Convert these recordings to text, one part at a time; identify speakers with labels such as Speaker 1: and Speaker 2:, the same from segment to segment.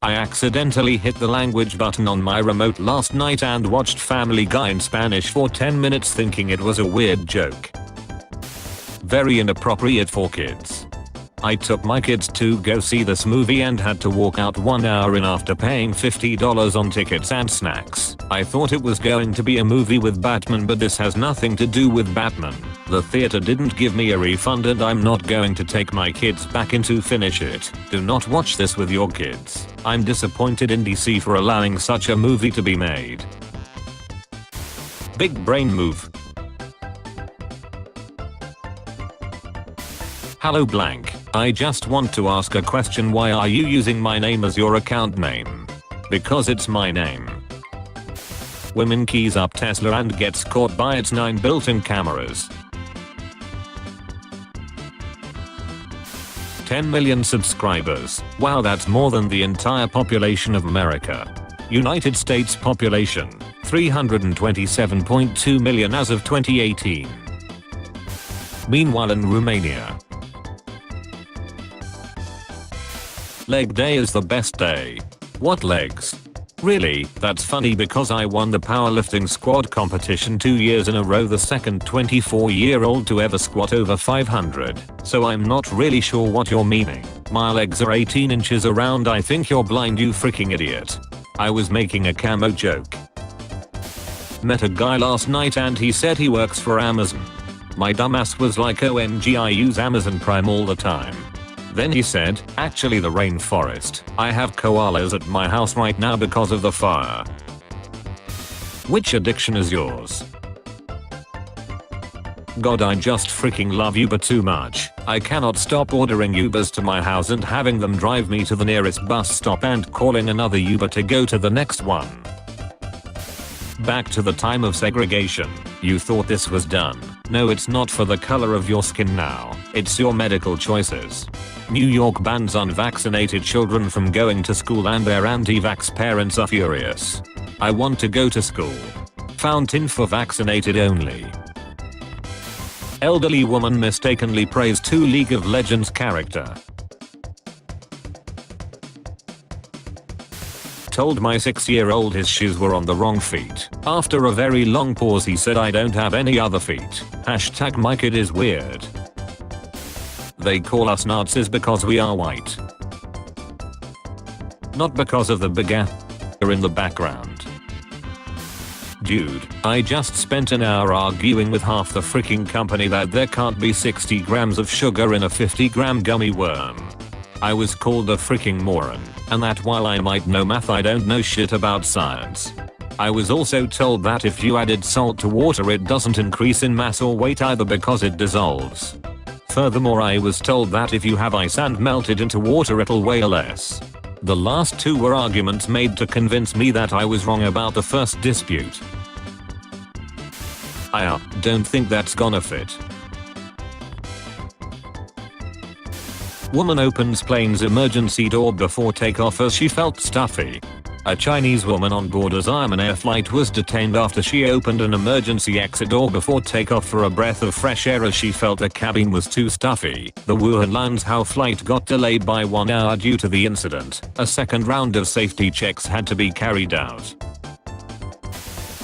Speaker 1: I accidentally hit the language button on my remote last night and watched Family Guy in Spanish for 10 minutes thinking it was a weird joke. Very inappropriate for kids. I took my kids to go see this movie and had to walk out 1 hour in after paying $50 on tickets and snacks. I thought it was going to be a movie with Batman, but this has nothing to do with Batman. The theater didn't give me a refund and I'm not going to take my kids back in to finish it. Do not watch this with your kids. I'm disappointed in DC for allowing such a movie to be made. Big brain move. Hello blank. I just want to ask a question. Why are you using my name as your account name? Because it's my name. Women keys up Tesla and gets caught by its 9 built-in cameras. 10 million subscribers. Wow, that's more than the entire population of America. United States population, 327.2 million as of 2018. Meanwhile in Romania, leg day is the best day. What legs? Really? That's funny because I won the powerlifting squat competition 2 years in a row, the second 24-year-old to ever squat over 500. So I'm not really sure what you're meaning. My legs are 18 inches around. I think you're blind, you freaking idiot. I was making a camo joke. Met a guy last night and he said he works for Amazon. My dumbass was like, OMG, I use Amazon Prime all the time. Then he said, actually the rainforest. I have koalas at my house right now because of the fire. Which addiction is yours? God, I just freaking love Uber too much. I cannot stop ordering Ubers to my house and having them drive me to the nearest bus stop and calling another Uber to go to the next one. Back to the time of segregation. You thought this was done. No, it's not for the color of your skin now. It's your medical choices. New York bans unvaccinated children from going to school and their anti-vax parents are furious. I want to go to school. Fountain for vaccinated only. Elderly woman mistakenly praised 2 League of Legends character. Told my 6-year-old his shoes were on the wrong feet. After a very long pause he said, I don't have any other feet. Hashtag my kid is weird. They call us Nazis because we are white. Not because of the big are in the background. Dude, I just spent an hour arguing with half the freaking company that there can't be 60 grams of sugar in a 50-gram gummy worm. I was called a freaking moron, and that while I might know math, I don't know shit about science. I was also told that if you added salt to water it doesn't increase in mass or weight either because it dissolves. Furthermore, I was told that if you have ice and melt it into water it'll weigh less. The last 2 were arguments made to convince me that I was wrong about the first dispute. I don't think that's gonna fit. Woman opens plane's emergency door before takeoff as she felt stuffy. A Chinese woman on board a Xiamen Air flight was detained after she opened an emergency exit door before takeoff for a breath of fresh air as she felt the cabin was too stuffy. The Wuhan Lanzhou flight got delayed by 1 hour due to the incident. A second round of safety checks had to be carried out.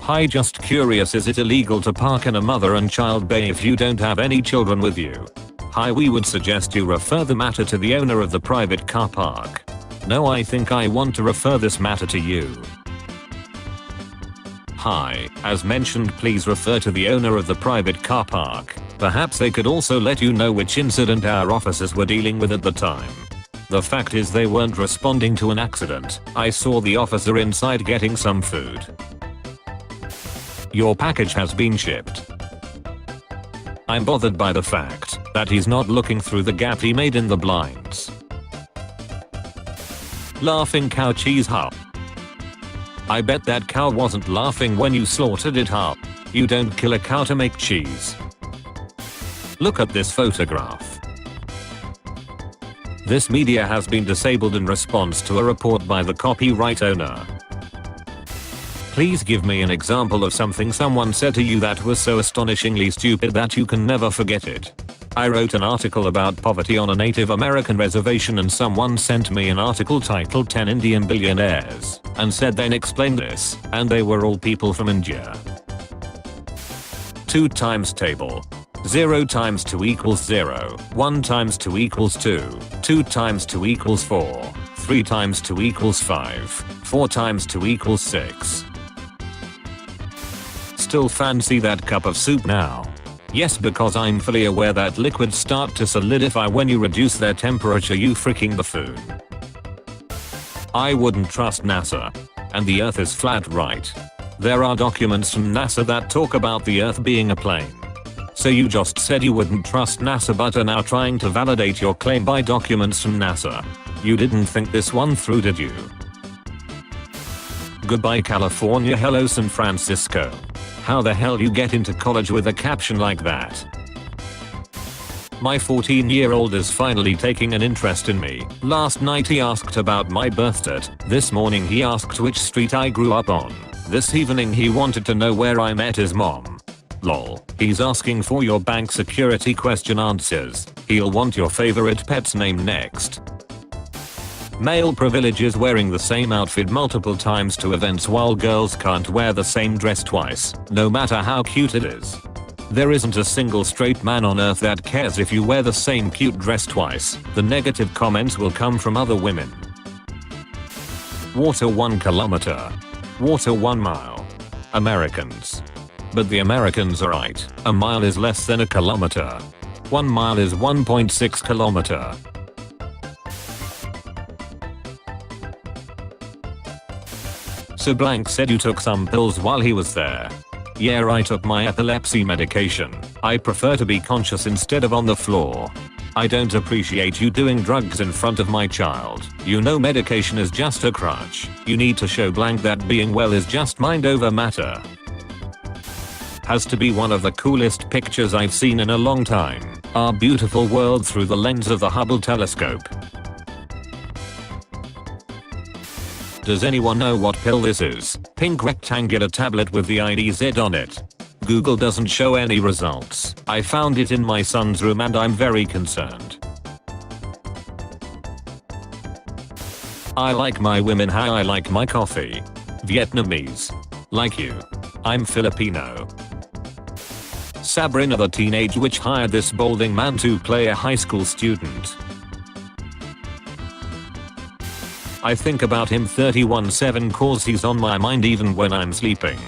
Speaker 1: Hi, just curious, is it illegal to park in a mother and child bay if you don't have any children with you? Hi, we would suggest you refer the matter to the owner of the private car park. No, I think I want to refer this matter to you. Hi, as mentioned, please refer to the owner of the private car park. Perhaps they could also let you know which incident our officers were dealing with at the time. The fact is they weren't responding to an accident. I saw the officer inside getting some food. Your package has been shipped. I'm bothered by the fact that he's not looking through the gap he made in the blinds. Laughing cow cheese huh? I bet that cow wasn't laughing when you slaughtered it huh? You don't kill a cow to make cheese. Look at this photograph. This media has been disabled in response to a report by the copyright owner. Please give me an example of something someone said to you that was so astonishingly stupid that you can never forget it. I wrote an article about poverty on a Native American reservation and someone sent me an article titled 10 Indian Billionaires and said then explain this, and they were all people from India. 2 times table. 0 times 2 equals 0, 1 times 2 equals 2, 2 times 2 equals 4, 3 times 2 equals 5, 4 times 2 equals 6. Still fancy that cup of soup now? Yes, because I'm fully aware that liquids start to solidify when you reduce their temperature, you freaking buffoon. I wouldn't trust NASA. And the earth is flat, right? There are documents from NASA that talk about the earth being a plane. So you just said you wouldn't trust NASA but are now trying to validate your claim by documents from NASA. You didn't think this one through, did you? Goodbye California, hello San Francisco. How the hell you get into college with a caption like that? My 14-year-old is finally taking an interest in me. Last night he asked about my birth date. This morning he asked which street I grew up on. This evening he wanted to know where I met his mom. Lol. He's asking for your bank security question answers. He'll want your favorite pet's name next. Male privilege is wearing the same outfit multiple times to events while girls can't wear the same dress twice, no matter how cute it is. There isn't a single straight man on earth that cares if you wear the same cute dress twice. The negative comments will come from other women. Water 1 kilometer. Water 1 mile. Americans. But the Americans are right. A mile is less than a kilometer. 1 mile is 1.6 kilometer. So blank said you took some pills while he was there. Yeah, I took my epilepsy medication. I prefer to be conscious instead of on the floor. I don't appreciate you doing drugs in front of my child. You know medication is just a crutch. You need to show blank that being well is just mind over matter. Has to be one of the coolest pictures I've seen in a long time. Our beautiful world through the lens of the Hubble telescope. Does anyone know what pill this is? Pink rectangular tablet with the IDZ on it. Google doesn't show any results. I found it in my son's room and I'm very concerned. I like my women how I like my coffee. Vietnamese. Like you. I'm Filipino. Sabrina the teenage witch hired this balding man to play a high school student. I think about him 31/7 cause he's on my mind even when I'm sleeping.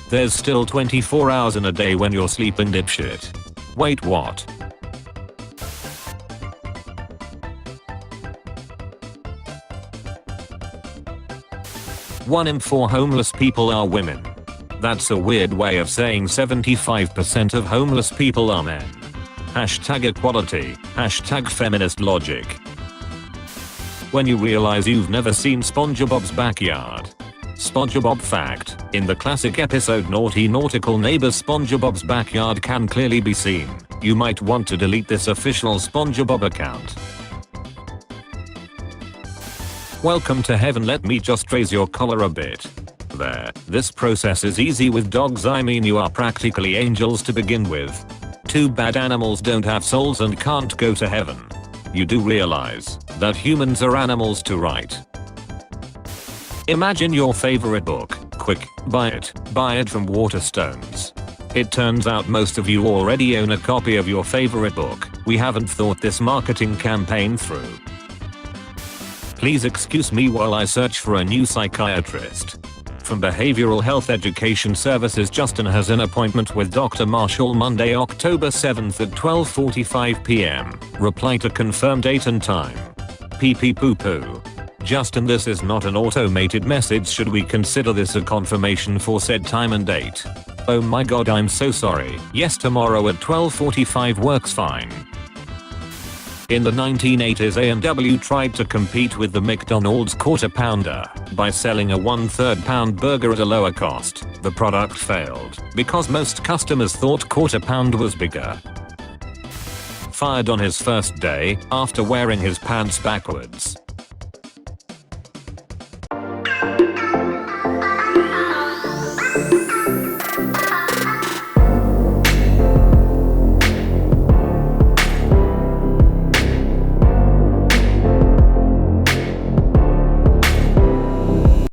Speaker 1: There's still 24 hours in a day when you're sleeping, dipshit. Wait, what? One in 4 homeless people are women. That's a weird way of saying 75% of homeless people are men. Hashtag equality. Hashtag feminist logic. When you realize you've never seen SpongeBob's backyard. SpongeBob fact: in the classic episode Naughty Nautical Neighbors, SpongeBob's backyard can clearly be seen. You might want to delete this official SpongeBob account. Welcome to heaven, let me just raise your collar a bit. There, this process is easy with dogs, I mean you are practically angels to begin with. Too bad animals don't have souls and can't go to heaven. You do realize that humans are animals too, right? Imagine your favorite book. Quick, buy it. Buy it from Waterstones. It turns out most of you already own a copy of your favorite book. We haven't thought this marketing campaign through. Please excuse me while I search for a new psychiatrist. From Behavioral Health Education Services, Justin has an appointment with Dr. Marshall Monday, October 7th at 12:45 p.m. Reply to confirm date and time. Pee pee poo poo. Justin, this is not an automated message. Should we consider this a confirmation for said time and date? Oh my god, I'm so sorry. Yes, tomorrow at 12:45 works fine. In the 1980s, A&W tried to compete with the McDonald's Quarter Pounder by selling a 1/3 pound burger at a lower cost. The product failed because most customers thought Quarter Pound was bigger. Fired on his first day after wearing his pants backwards.